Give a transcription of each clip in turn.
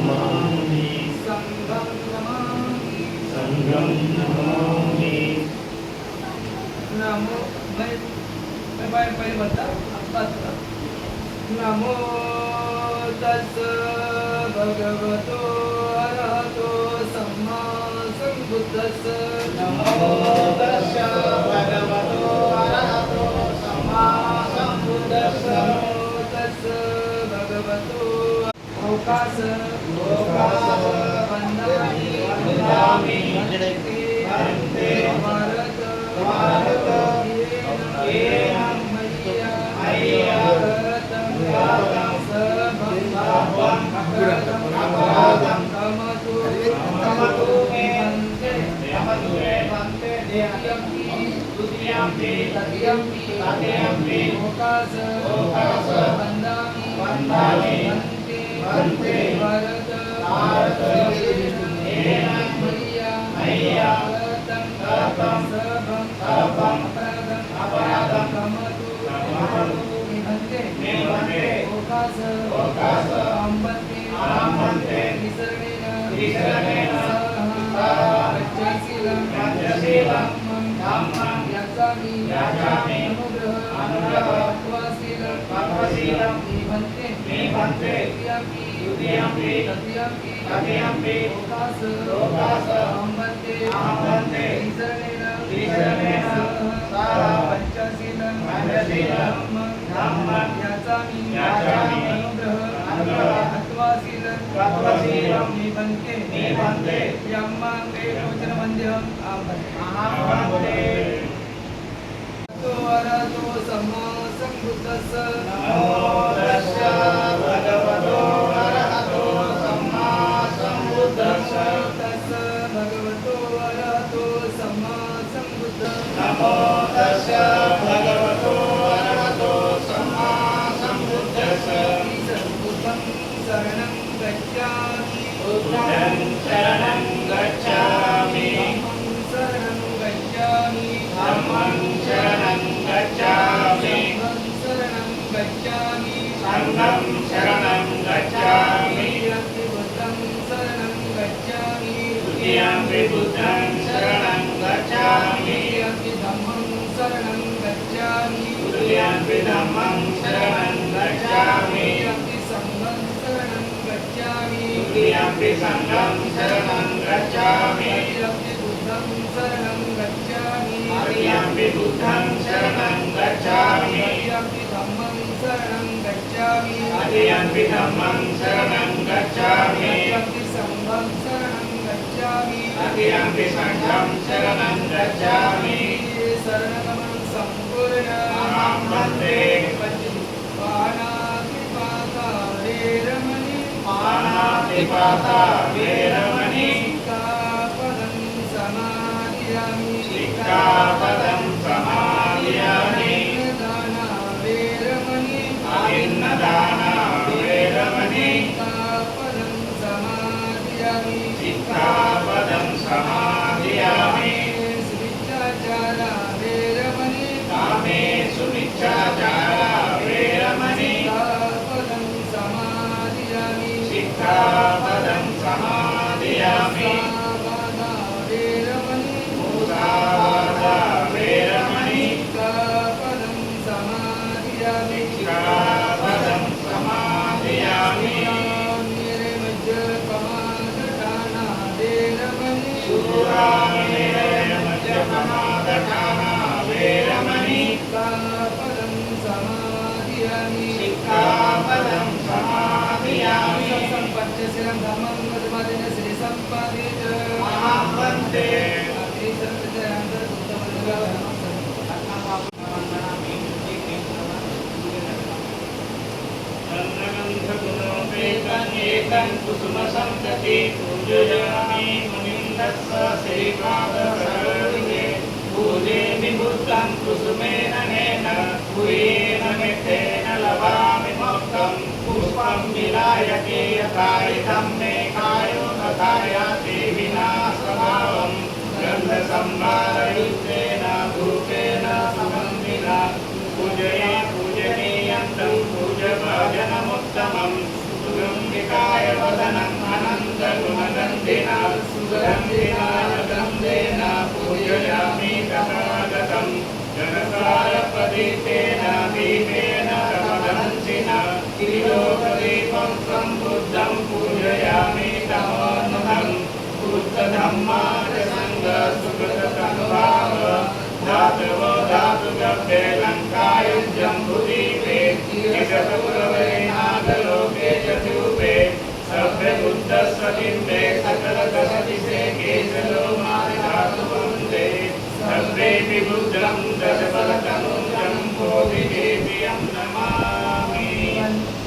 नमामि संघं नमामि संघं नमामि नमो पहले बता नमो तस् भगवतो अरहतो सम्मा सम्बुद्धस्स नमो तस्स भगवतो अरहतो सम्मा सम्बुद्धस्स नमो तस् भगवतो ओकास वन्दामि वन्दामि अन्ते भारत येन मय्या अपराधं कमतु मे भन्ते द्वितीयम्पि तृतीयम्पि ओकास वन्दामि अन्ते भारत येन मय्या सर्वं अपराधं कमतु मे भन्ते ओकास आम्बन्ते विसरणेन पञ्चशीलं धम्मं याचामि अनुग्रह तत्त्वशीलं मे भन्ते द्वितीयम्पि तृतीयम्पि ओकास आम्बन्ते विसरणेन सह पञ्चशीलं धम्मं याचामि अनुग्रह तत्त्वशीलं मे भन्ते यम्माङ्गे भोजनमन्दिरम् आम्बन्ते अरहतो सम्मा सम्बुद्धस्स नमो तस्स भगवतो अरहतो सम्मा सम्बुद्धस्स तस्स भगवतो अरहतो सम्मा सम्बुद्धस्स नमो तस्स भगवतो अरहतो सम्मा सम्बुद्धस्स बुद्धं शरणं गच्छामि बुद्धं शरणं गच्छामि शरणं गच्छामि धम्मं शरणं गच्छामि शरणं गच्छामि संघं शरणं गच्छामि बुद्धं शरणं गच्छामि द्वितीयम्पि बुद्धं शरणं गच्छामि धम्मं शरणं गच्छामि तृतीयम्पि धम्मं शरणं गच्छामि संघं शरणं गच्छामि तृतीयम्पि संघं शरणं गच्छामि बुद्धं शरणं गच्छामि तृतीयम्पि बुद्धं शरणं गच्छामि धम्मं शरणं गच्छामि तृतीयम्पि धम्मं शरणं गच्छामि संघं शरणं गच्छामि तृतीयम्पि संघं शरणं गच्छामि शरणगमनं सम्पूर्ण अहं वन्दे पाणातिपाता वेरमणि पाणातिपाता वेरमणि सिक्खापदं समादियामि सिक्खापदं समादियामि दाना वेरमणि अभिन्नदाना वेरमणि सिक्खापदं समादियामि सिक्खापदं समादियामि शिष्टाचारा वेरमणि कामेषु मिच्छाचारा वेरमणि सिक्खापदं समादियामि सिक्खापदं समादियामि सावादा वेरमणि मुसावादा वेरमणि सिक्खापदं समादियामि सिक्खापदं समादियामि निर्मज्जपमादठाना वेरमणि शूरामेरमज्जपमादठाना वेरमणि सिक्खापदं समादियामि सिक्खापदं समादियामि सम्पच्चशीलं धम्मं वदमादिन श्रीसम्पादित अहं वन्दे चन्द्रगन्धगुणोपेतं कुसुमसन्तति पूजयामि मुनिं तस्स श्रीपादसरोजे पूजेमि बुद्धं कुसुमेन नेन कुयेन मिथेन लवामि मोक्तं पुष्पं विलायते यथा इदं मे कायो तथा याति विनाशभावं गन्धसंभारयुक्तेन धूपेन समन्विना पूजये पूजनीयं तं पूजभाजनमुत्तमं सुगन्धिकाय वदनं गुणनन्दिना सुगन्धिना गन्धेन पूजयामि तथागतं जनसारप्रदीपेन दीपेन तमदंसिना तिलोकदीपं सम्बुद्धं पूजयामि तमोन्मुखं बुद्धधम्माचसङ्गसुकृतसंभाव धातवो धातुगभ्ये लङ्कायं जम्बुदीपे निगतपुरवे नागलोके चतुपे सभ्यबुद्धस्वतिम्बे सकलदशदिशे केशलोमादिधातु वन्दे सर्वेऽपि बुद्धं दशबलतनुं जम्बोधिदेव्यं नमामि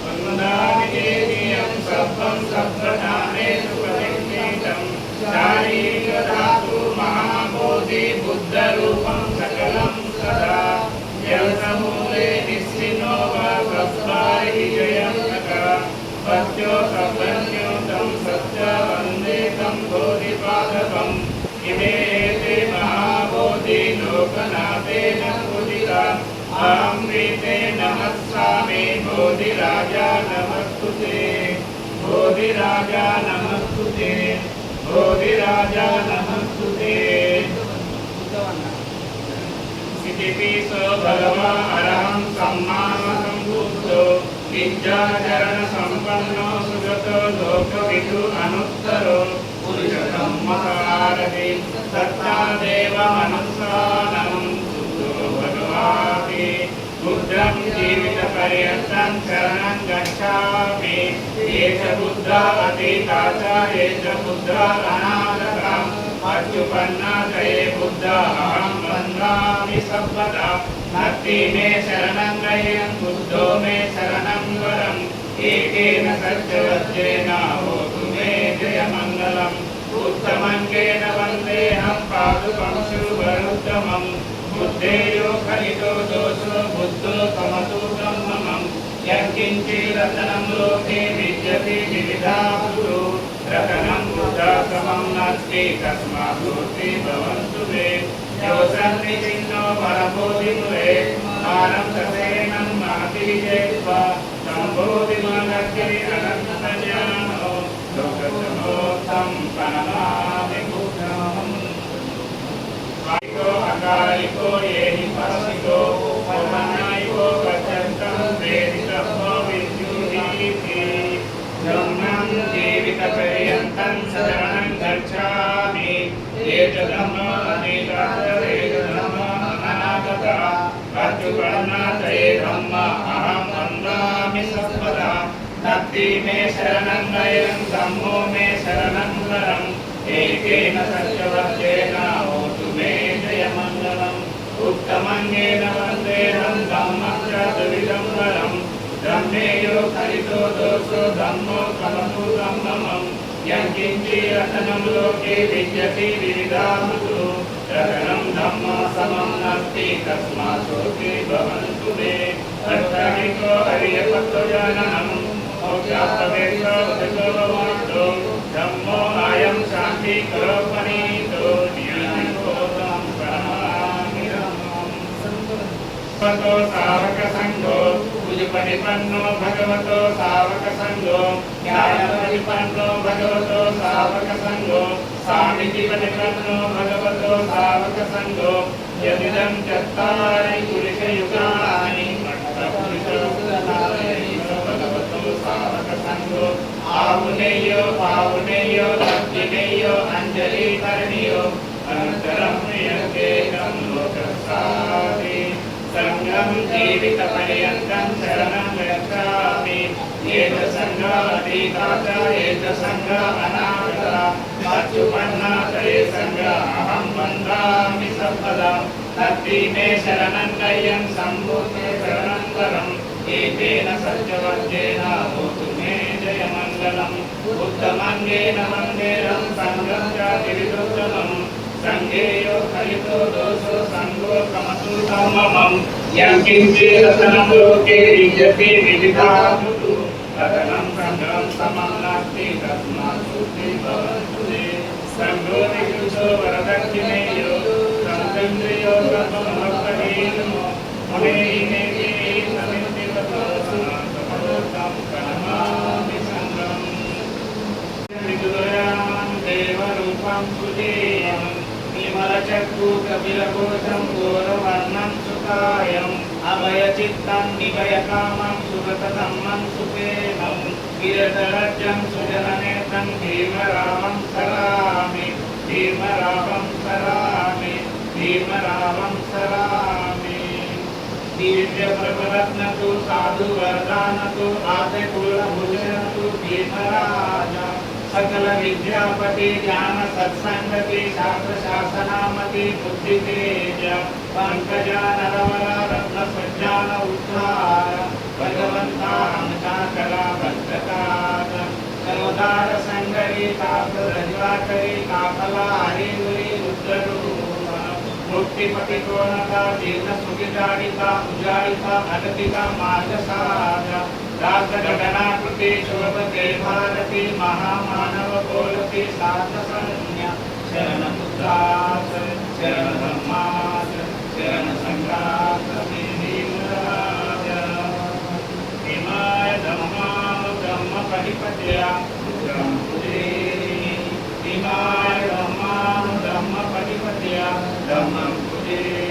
वन्दामिदेव्यं सब्बं सब्बधानेषु प्रतिष्ठितं शारीरिकधातु महाबोधि बुद्धरूपं सकलं सदा यल्समूले निस्सिनो वा तस्मै विजयं नका पत्यो सपन्योतं सत्य वन्दे तं बोधिपादपम् इमे ते महाबोधि लोकनाथेन पूजिता अहं वीते नमस्सामि बोधिराजा नमस्तुते बोधिराजा नमस्तुते बोधिराजा नमस्तुते सिद्धिपीसो भगवा अरहं सम्मा सम्बुद्धो विद्याचरण संपन्नो सुगतो लोकविदु अनुत्तरो पुरुषधम्मसारथि सत्तादेव मनुस्सानं सुतो भगवाति बुद्धं जीवितपर्यन्तं शरणं गच्छामि एष बुद्धा अतीता च एष बुद्धा अनागता अच्युपन्ना तये बुद्धा अहं वन्दामि सर्वदा भक्ति मे शरणं गयं बुद्धो मे शरणं वरम् एकेन सत्यवत्येन होतु मे जयमङ्गलम् उत्तमङ्गेन वन्देऽहं पादुकं शुभरुत्तमम् बुद्धेयो खलितो दोषो बुद्धो कमतु ब्रह्ममम् यत्किञ्चिरतनं लोके विद्यते विविधा गुरु रतनं बुद्धासमं नास्ति तस्मात् मूर्ति भवन्तु मे यो सन्निचिन्नो परबोधिमुरे मानं ससेनं महति विजयित्वा सम्बोधिमानग्रे अनन्तज्ञानो लोकसमोक्तं प्रणमामि बुद्धम् अकालिको येहि परसिको पवनायको गच्छन्तं वेदितव्यो विद्युदीति ब्रह्मं जीवितपर्यन्तं शरणं गच्छामि एतदम्मो अतीतः एतदम्मो अनागतः अच्युपन्ना तये धम्म अहं वन्दामि सर्वदा भक्ति मे शरणं गयं धम्मो मे शरणं वरम् एकेन सत्यवत्येन होतु मे जयमङ्गलम् उत्तमङ्गेन वन्देऽहं धम्मं च द्विविधं वरम् ब्रह्मेयो खलितो दोषो धम्मो कमतु ब्रह्ममम् यत्किञ्चिरतनं लोके विद्यते विविधा मृदु रतनं धम्म समं नास्ति तस्मात् शोके भवन्तु मे अष्टामिको हरियपत्वजननम् मोक्षास्तवेषो उदितो धम्मो अयं शान्तिकरोपनीतो नियमितोऽहं प्रणमामि भगवतो सावकसङ्घो पूजपरिपन्नो भगवतो सावकसङ्घो न्यायपरिपन्नो भगवतो सावकसङ्घो सामितिपरिपन्नो भगवतो सावकसङ्घो यदिदं चत्वारि पुरुषयुगानि भगवतो सावकसङ्घो आहुनेयो पाहुनेयो दक्षिणेयो अञ्जलिकरणीयो अनन्तरं यज्ञेकं लोकसारि संगं जीवितपर्यन्तं शरणं गच्छामि एष सङ्घः अतीता च एष सङ्घः अनागतः अच्युपन्ना तये सङ्घः अहं वन्दामि सर्वदा भक्ति मे शरणं गयं सम्भूते शरणं वरम् एतेन सत्यवत्येन होतु मे जयमङ्गलम् उत्तमङ्गेन वन्देऽहं सङ्घं च त्रिविधोत्तमम् संघेयो खलितो दोषो संघो कमतु धम्ममम् यत्किञ्चिरतनं लोके विद्यते विविधा मृदु रतनं संघं समं नास्ति तस्मात् शोके भवन्तु मे संघो विदुषो वरदक्षिणेयो संघेन्द्रियो ब्रह्मभक्तहीनो मुनेः समितिवतो सनातनोत्तं प्रणमामि संघम् विदुरया శ్రీనివాసం సుజేయం విమలచక్షు కపిలకోశం గౌరవర్ణం సుకాయం అభయచిత్తం నిభయకామం సుగతధమ్మం సుపేనం గిరిధరజం సుజననేత్రం భీమరావం సరామి భీమరావం సరామి భీమరావం సరామి दिव्य प्रभरत्नतु साधु वरदानतु आदिकुल भूषणतु भीमराजा सकल विद्यापति ज्ञान सत्संगति शास्त्र शासनामति बुद्धि तेज पंकजा नरवरा रत्न सज्जान उद्धार भगवंता चाकरा भक्तकार सरोदार संगरी काक रजवाकरी काकला हरिगुरी रुद्ररूप मुक्तिपतिकोणका जीर्ण सुखिजाडिका उजाडिका अगतिका मार्गसारा रागगगनाकृति शोभते भारती महामानव गोलती साधसंज्ञा शरणमुद्रास शरणधर्मास शरणसंघास भीमराज हिमाय धम्मां ब्रह्मपरिपत्या हिमाय धम्मां ब्रह्मपरिपत्या धम्मं पुजे